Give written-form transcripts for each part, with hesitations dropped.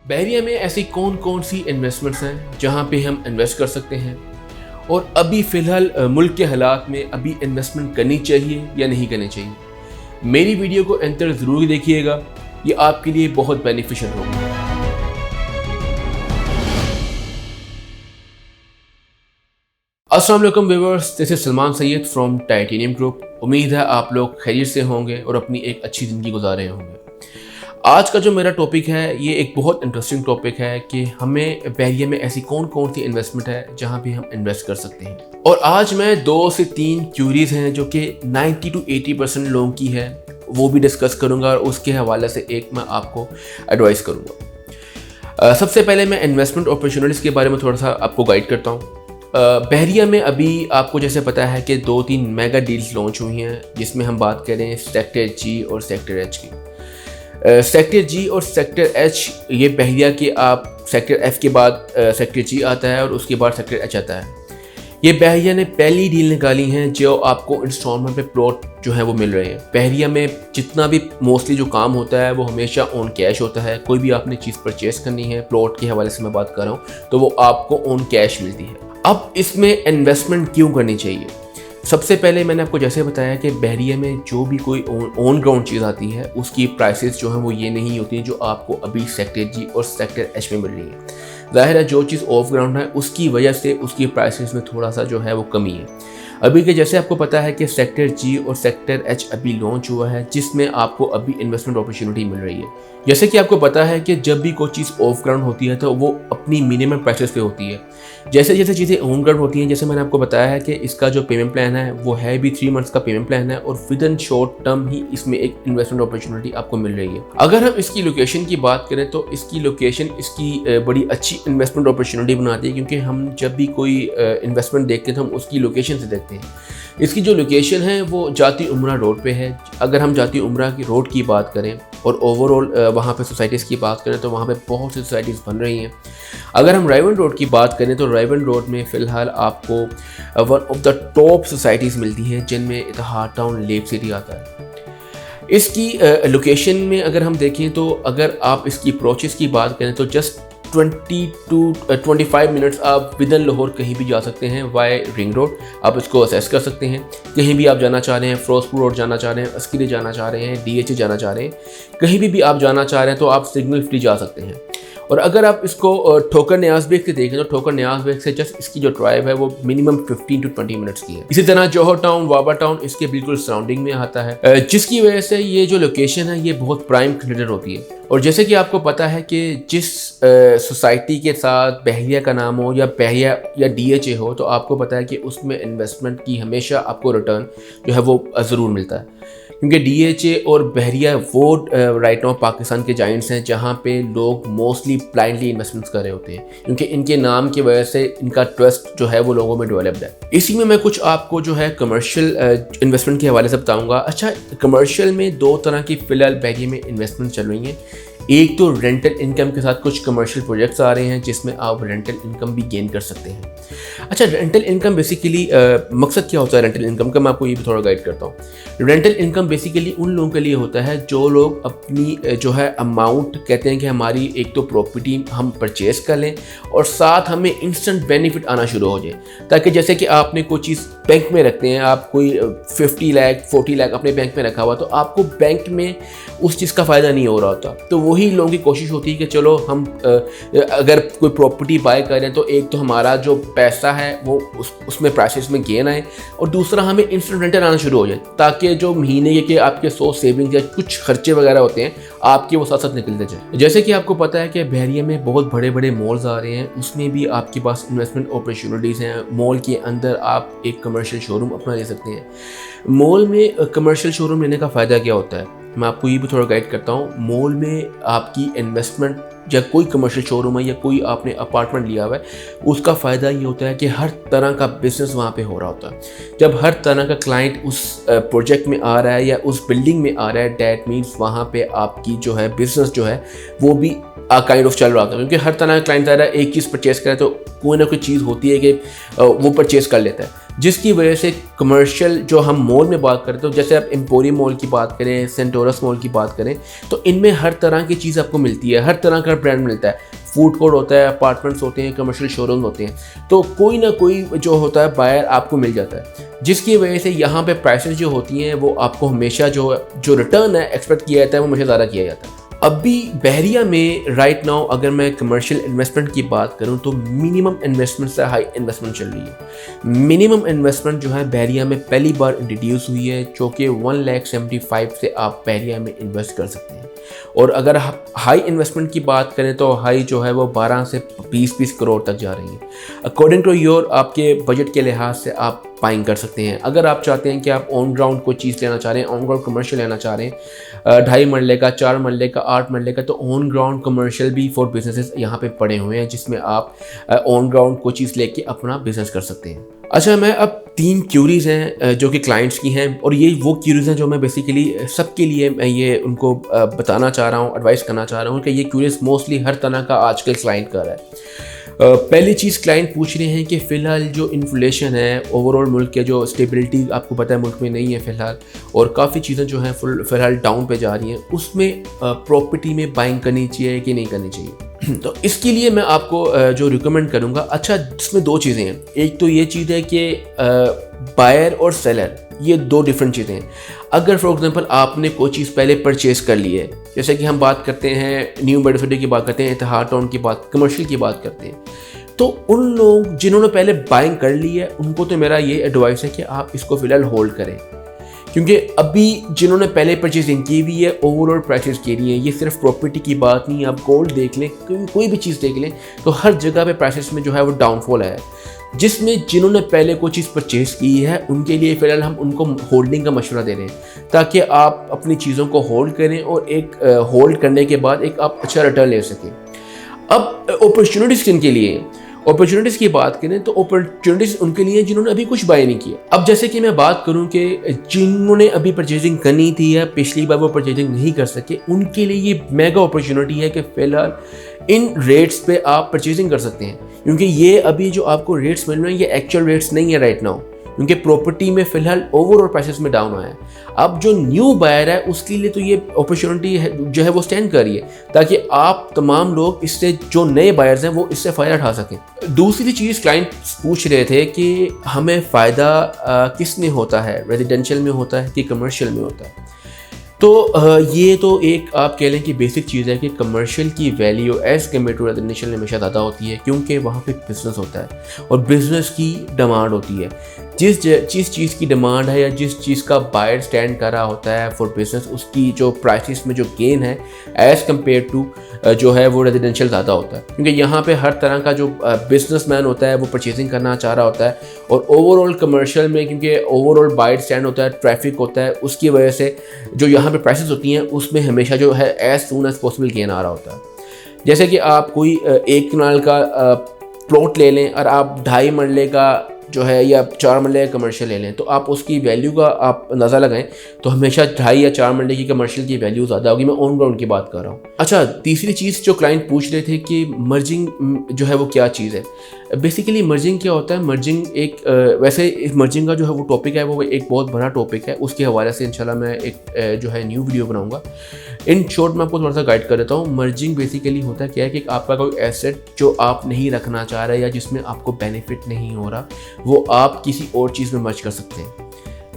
बहरिया में ऐसी कौन कौन सी इन्वेस्टमेंट्स हैं जहां पे हम इन्वेस्ट कर सकते हैं और अभी फ़िलहाल मुल्क के हालात में अभी इन्वेस्टमेंट करनी चाहिए या नहीं करनी चाहिए। मेरी वीडियो को अंत तक ज़रूर देखिएगा, ये आपके लिए बहुत बेनिफिशियल होगा। अस्सलाम वालेकुम viewers, this is Salman Syed from titanium group. उम्मीद है आप लोग खैरियत से होंगे और अपनी एक अच्छी ज़िंदगी गुजार रहे होंगे। आज का जो मेरा टॉपिक है ये एक बहुत इंटरेस्टिंग टॉपिक है कि हमें बहरिया में ऐसी कौन कौन सी इन्वेस्टमेंट है जहां पे हम इन्वेस्ट कर सकते हैं। और आज मैं 2 से 3 क्यूरीज हैं जो कि 90 to 80% लोगों की है वो भी डिस्कस करूंगा और उसके हवाले से एक मैं आपको एडवाइस करूंगा। सबसे पहले मैं इन्वेस्टमेंट अपॉर्चुनिटीज़ के बारे में थोड़ा सा आपको गाइड करता हूँ। बहरिया में अभी आपको जैसे पता है कि 2-3 मेगा डील्स लॉन्च हुई हैं, जिसमें हम बात करें सेक्टर जी और सेक्टर एच की। सेक्टर जी और सेक्टर एच ये बहरिया के आप सेक्टर एफ के बाद सेक्टर जी आता है और उसके बाद सेक्टर एच आता है। ये बहरिया ने पहली डील निकाली हैं जो आपको इंस्टॉलमेंट पे प्लॉट जो है वो मिल रहे हैं। बहरिया में जितना भी मोस्टली जो काम होता है वो हमेशा ऑन कैश होता है। कोई भी आपने चीज़ परचेस करनी है, प्लॉट के हवाले से मैं बात कर रहा हूँ, तो वो आपको ऑन कैश मिलती है। अब इसमें इन्वेस्टमेंट क्यों करनी चाहिए? सबसे पहले मैंने आपको जैसे बताया कि बहरिया में जो भी कोई ऑन ग्राउंड चीज़ आती है उसकी प्राइसेस जो हैं वो ये नहीं होती जो आपको अभी सेक्टर जी और सेक्टर एच में मिल रही है। ज़ाहिर है जो चीज़ ऑफ ग्राउंड है उसकी वजह से उसकी प्राइसेस में थोड़ा सा जो है वो कमी है। अभी के जैसे आपको पता है कि सेक्टर जी और सेक्टर एच अभी लॉन्च हुआ है जिसमें आपको अभी इन्वेस्टमेंट अपॉर्चुनिटी मिल रही है। जैसे कि आपको पता है कि जब भी कोई चीज़ ऑफ ग्राउंड होती है तो वो अपनी मिनिमम प्राइसेस पे होती है। जैसे जैसे चीज़ें ऑन ग्राउंड होती हैं, जैसे मैंने आपको बताया है कि इसका जो पेमेंट प्लान है वो है भी 3 मंथ्स का पेमेंट प्लान है और विद इन शॉर्ट टर्म ही इसमें एक इन्वेस्टमेंट अपॉर्चुनिटी आपको मिल रही है। अगर हम इसकी लोकेशन की बात करें तो इसकी लोकेशन इसकी बड़ी अच्छी इन्वेस्टमेंट अपॉर्चुनिटी बनाती है, क्योंकि हम जब भी कोई इन्वेस्टमेंट देखते हैं तो हम उसकी लोकेशन से देखते हैं। इसकी जो लोकेशन है वो जाती उमरा रोड पे है। अगर हम जाती उमरा की रोड की बात करें और ओवरऑल वहाँ पे सोसाइटीज़ की बात करें तो वहाँ पे बहुत सी सोसाइटीज़ बन रही हैं। अगर हम रायवन रोड की बात करें तो रायवन रोड में फ़िलहाल आपको one of the top societies मिलती हैं जिनमें इतिहाद टाउन लेक सिटी आता है। इसकी लोकेशन में अगर हम देखें तो अगर आप इसकी अप्रोचेस की बात करें तो जस्ट 20 to 25 मिनट्स आप विद इन लाहौर कहीं भी जा सकते हैं वाई रिंग रोड। आप इसको असेस कर सकते हैं। कहीं भी आप जाना चाह रहे हैं, फिरोजपुर रोड जाना चाह रहे हैं, अस्किरी जाना चाह रहे हैं, DHA जाना चाह रहे हैं, कहीं भी आप जाना चाह रहे हैं तो आप सिग्नल फ्री जा सकते हैं। और अगर आप इसको ठोकर न्याज बेग से देखें तो ठोकर न्याज बेग से जस्ट इसकी जो ड्राइव है वो मिनिमम 15 to 20 मिनट्स की है। इसी तरह जौहर टाउन, वाबा टाउन इसके बिल्कुल सराउंडिंग में आता है, जिसकी वजह से ये जो लोकेशन है ये बहुत प्राइम कंसिडर होती है। और जैसे कि आपको पता है कि जिस सोसाइटी के साथ बहरिया का नाम हो या बहरिया या DHA हो तो आपको पता है कि उसमें इन्वेस्टमेंट की हमेशा आपको रिटर्न जो है वो ज़रूर मिलता है, क्योंकि DHA और बहरिया वो राइट नाउ पाकिस्तान के जाइंट्स हैं जहाँ पे लोग मोस्टली ब्लाइंडली इन्वेस्टमेंट्स कर रहे होते हैं, क्योंकि इनके नाम की वजह से इनका ट्रस्ट जो है वो लोगों में डेवलप्ड है। इसी में मैं कुछ आपको जो है कमर्शियल इन्वेस्टमेंट के हवाले से बताऊँगा। अच्छा, कमर्शियल में 2 तरह की फ़िलहाल बहरिया में इन्वेस्टमेंट चल रही हैं। एक तो रेंटल इनकम के साथ कुछ कमर्शियल प्रोजेक्ट्स आ रहे हैं जिसमें आप रेंटल इनकम भी गेन कर सकते हैं। अच्छा, रेंटल इनकम बेसिकली मकसद क्या होता है रेंटल इनकम का, मैं आपको ये भी थोड़ा गाइड करता हूँ। रेंटल इनकम बेसिकली उन लोगों के लिए होता है जो लोग अपनी जो है अमाउंट कहते हैं कि हमारी एक तो प्रॉपर्टी हम परचेज़ कर लें और साथ हमें इंस्टेंट बेनिफिट आना शुरू हो जाए, ताकि जैसे कि आपने कोई चीज़ बैंक में रखते हैं, आप कोई 50 लाख 40 लाख अपने बैंक में रखा हुआ तो आपको बैंक में उस चीज़ का फ़ायदा नहीं हो रहा होता। तो वही लोगों की कोशिश होती है कि चलो हम अगर कोई प्रॉपर्टी बाय करें तो एक तो हमारा जो पैसा है वो उसमें प्राइसेस में गेन आए और दूसरा हमें इंस्टेंट रेंटल आना शुरू हो जाए, ताकि जो महीने के आपके 100 सेविंग्स या कुछ खर्चे वगैरह होते हैं आपके वो साथ साथ निकलते जाए। जैसे कि आपको पता है कि बहरिया में बहुत बड़े बड़े मॉल्स आ रहे हैं, उसमें भी आपके पास इन्वेस्टमेंट अपॉर्चुनिटीज़ हैं। मॉल के अंदर आप एक कमर्शियल शोरूम अपना ले सकते हैं। मॉल में कमर्शियल शोरूम लेने का फ़ायदा क्या होता है, मैं आपको ये भी थोड़ा गाइड करता हूँ। मॉल में आपकी इन्वेस्टमेंट या कोई कमर्शियल शोरूम है या कोई आपने अपार्टमेंट लिया हुआ है, उसका फ़ायदा ये होता है कि हर तरह का बिजनेस वहाँ पे हो रहा होता है। जब हर तरह का क्लाइंट उस प्रोजेक्ट में आ रहा है या उस बिल्डिंग में आ रहा है, डैट मीन्स वहाँ पे आपकी जो है बिजनेस जो है वो भी काइंड ऑफ चल रहा होता है, क्योंकि हर तरह का क्लाइंट आ रहा है, एक चीज़ परचेस करे तो कोई ना कोई चीज़ होती है कि वो परचेस कर लेता है। जिसकी वजह से कमर्शियल जो हम मॉल में बात करते हो, जैसे आप एम्पोरियम मॉल की बात करें, सेंटोरस मॉल की बात करें, तो इनमें हर तरह की चीज़ आपको मिलती है, हर तरह का ब्रांड मिलता है। फूड कोर्ट होता है, अपार्टमेंट्स होते हैं, कमर्शियल शोरूम होते हैं, तो कोई ना कोई जो होता है बायर आपको मिल जाता है, जिसकी वजह से यहाँ पे प्राइसेस जो होती हैं वो आपको हमेशा जो रिटर्न है एक्सपेक्ट किया जाता है वो हमेशा ज़्यादा किया जाता है। अभी बहरिया में राइट नाउ अगर मैं कमर्शियल इन्वेस्टमेंट की बात करूं तो मिनिमम इन्वेस्टमेंट से हाई इन्वेस्टमेंट चल रही है। मिनिमम इन्वेस्टमेंट जो है बहरिया में पहली बार इंट्रोड्यूस हुई है, जो कि 1,75,000 से आप बहरिया में इन्वेस्ट कर सकते हैं। और अगर हाई इन्वेस्टमेंट की बात करें तो हाई जो है वो 12 से 20 करोड़ तक जा रही है। अकॉर्डिंग टू योर आपके बजट के लिहाज से आप बाइंग कर सकते हैं। अगर आप चाहते हैं कि आप ऑन ग्राउंड कोई चीज़ लेना चाह रहे हैं, ऑन ग्राउंड कमर्शियल लेना चाह रहे हैं, 2.5 मरले का, 4 मरले का, 8 मरले का, तो ऑन ग्राउंड कमर्शियल भी फॉर बिजनेसेस यहाँ पे पड़े हुए हैं, जिसमें आप ऑन ग्राउंड कोई चीज़ लेके अपना बिजनेस कर सकते हैं। अच्छा, मैं अब 3 क्यूरीज हैं जो कि क्लाइंट्स की हैं, और ये वो क्यूरीज हैं जो मैं बेसिकली सबके लिए मैं ये उनको बताना चाह रहा हूँ, एडवाइस करना चाह रहा हूँ कि ये क्यूरीज मोस्टली हर तरह का आजकल क्लाइंट कर रहा है। पहली चीज़ क्लाइंट पूछ रहे हैं कि फ़िलहाल जो इन्फ्लेशन है ओवरऑल मुल्क के, जो स्टेबिलिटी आपको पता है मुल्क में नहीं है फ़िलहाल, और काफ़ी चीज़ें जो हैं फ़िलहाल डाउन पे जा रही हैं, उसमें प्रॉपर्टी में बाइंग करनी चाहिए कि नहीं करनी चाहिए। तो इसके लिए मैं आपको जो रिकमेंड करूँगा, अच्छा इसमें 2 चीज़ें हैं। एक तो ये चीज़ है कि बायर और सेलर ये 2 डिफरेंट चीज़ें हैं। अगर फॉर एग्जांपल आपने कोई चीज़ पहले परचेज़ कर ली है, जैसे कि हम बात करते हैं न्यू मेट्रो की बात करते हैं, इतिहाद टाउन की बात, कमर्शियल की बात करते हैं, तो उन लोग जिन्होंने पहले बाइंग कर ली है उनको तो मेरा ये एडवाइस है कि आप इसको फ़िलहाल होल्ड करें, क्योंकि अभी जिन्होंने पहले परचेजिंग की हुई है ओवरऑल प्राइसेस के लिए, ये सिर्फ प्रॉपर्टी की बात नहीं, आप गोल्ड देख लें, कोई भी चीज़ देख लें, तो हर जगह पे प्राइसेस में जो है वो डाउनफॉल है। जिसमें जिन्होंने पहले कोई चीज़ परचेज़ की है उनके लिए फ़िलहाल हम उनको होल्डिंग का मशवरा दे रहे हैं, ताकि आप अपनी चीज़ों को होल्ड करें और एक होल्ड करने के बाद एक आप अच्छा रिटर्न ले सकें। अब अपॉर्चुनिटीज़ किनके लिए? अपॉर्चुनिटीज़ की बात करें तो अपॉर्चुनिटीज़ उनके लिए जिन्होंने अभी कुछ बाय नहीं किया। अब जैसे कि मैं बात करूं कि जिन्होंने अभी परचेजिंग करनी थी या पिछली बार वो परचेजिंग नहीं कर सके, उनके लिए ये मेगा अपॉर्चुनिटी है कि फ़िलहाल इन रेट्स पे आप परचेजिंग कर सकते हैं, क्योंकि ये अभी जो आपको रेट्स मिल रहे हैं ये एक्चुअल रेट्स नहीं है राइट नाउ, क्योंकि प्रॉपर्टी में फ़िलहाल ओवरऑल प्राइसेस में डाउन आया है। अब जो न्यू बायर है उसके लिए तो ये अपॉर्चुनिटी है जो है वो स्टैंड कर रही है, ताकि आप तमाम लोग इससे, जो नए बायर्स हैं वो इससे फ़ायदा उठा सकें। दूसरी चीज़ क्लाइंट पूछ रहे थे कि हमें फ़ायदा किस में होता है, रेजिडेंशियल में होता है कि कमर्शियल में होता है। तो ये तो एक आप कह लें कि बेसिक चीज़ है कि कमर्शियल की value as compare to residential में हमेशा ज़्यादा होती है, क्योंकि वहाँ पे बिज़नेस होता है और बिज़नेस की डिमांड होती है। जिस चीज़ की डिमांड है या जिस चीज़ का बायर स्टैंड कर रहा होता है फॉर बिज़नेस, उसकी जो प्राइसेस में जो गेन है एज़ कम्पेयर टू जो है वो रेजिडेंशियल ज़्यादा होता है, क्योंकि यहाँ पे हर तरह का जो बिजनेसमैन होता है वो परचेजिंग करना चाह रहा होता है, और ओवरऑल कमर्शियल में क्योंकि ओवरऑल बायर स्टैंड होता है, ट्रैफिक होता है, उसकी वजह से जो यहाँ पे प्राइसेस होती हैं उसमें हमेशा जो है as soon as possible gain आ रहा होता है। जैसे कि आप कोई 1 कनाल का प्लॉट ले लें और आप 2.5 मरले का जो है या 4 मरले का कमर्शियल ले लें, तो आप उसकी वैल्यू का आप अंदाज़ा लगाएं तो हमेशा 2.5 या 4 मरले की कमर्शियल की वैल्यू ज़्यादा होगी। मैं ऑन ग्राउंड की बात कर रहा हूँ। अच्छा, तीसरी चीज़ जो क्लाइंट पूछ रहे थे कि मर्जिंग जो है वो क्या चीज़ है। बेसिकली मर्जिंग क्या होता है? मर्जिंग एक वैसे इस मर्जिंग का जो है वो टॉपिक है वो एक बहुत बड़ा टॉपिक है, उसके हवाले से इंशाल्लाह मैं एक जो है न्यू वीडियो बनाऊँगा। इन शॉर्ट मैं आपको थोड़ा सा गाइड कर देता हूँ। मर्जिंग बेसिकली होता है क्या है कि आपका कोई एसेट जो आप नहीं रखना चाह रहे या जिसमें आपको बेनिफिट नहीं हो रहा, वो आप किसी और चीज़ में मर्ज कर सकते हैं।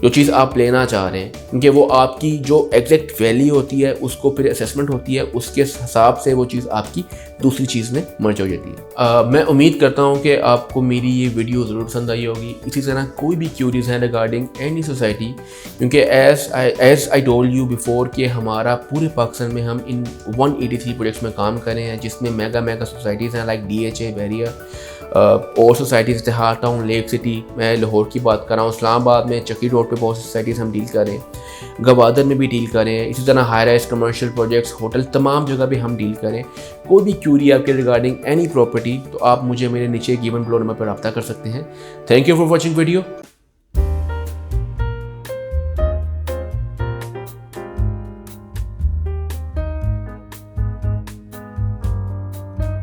जो चीज़ आप लेना चाह रहे हैं, क्योंकि वो आपकी जो एग्जैक्ट वैल्यू होती है उसको फिर असेसमेंट होती है, उसके हिसाब से वो चीज़ आपकी दूसरी चीज़ में मर्ज हो जाती है। मैं उम्मीद करता हूँ कि आपको मेरी ये वीडियो ज़रूर पसंद आई होगी। इसी तरह कोई भी क्यूरीज हैं रिगार्डिंग एनी सोसाइटी, क्योंकि as I told you before कि हमारा पूरे पाकिस्तान में हम इन 183 प्रोजेक्ट्स में काम कर रहे हैं, जिसमें मेगा सोसाइटीज़ हैं लाइक DHA बहरिया और सोसाइटीज़ इतिहाद टाउन, लेक सिटी, मैं लाहौर की बात कर रहा हूँ, इस्लामाबाद में चक्की रोड पे बहुत सी सोसाइटीज़ हम डील कर रहे हैं, गवादर में भी डील कर रहे हैं, इसी तरह high rise commercial projects, hotel, तमाम जगह पे हम डील करें। कोई भी क्यूरी आपके रिगार्डिंग एनी प्रॉपर्टी तो आप मुझे मेरे नीचे गिवन बिलो नंबर पर रब्ता कर सकते हैं। Thank you for watching video.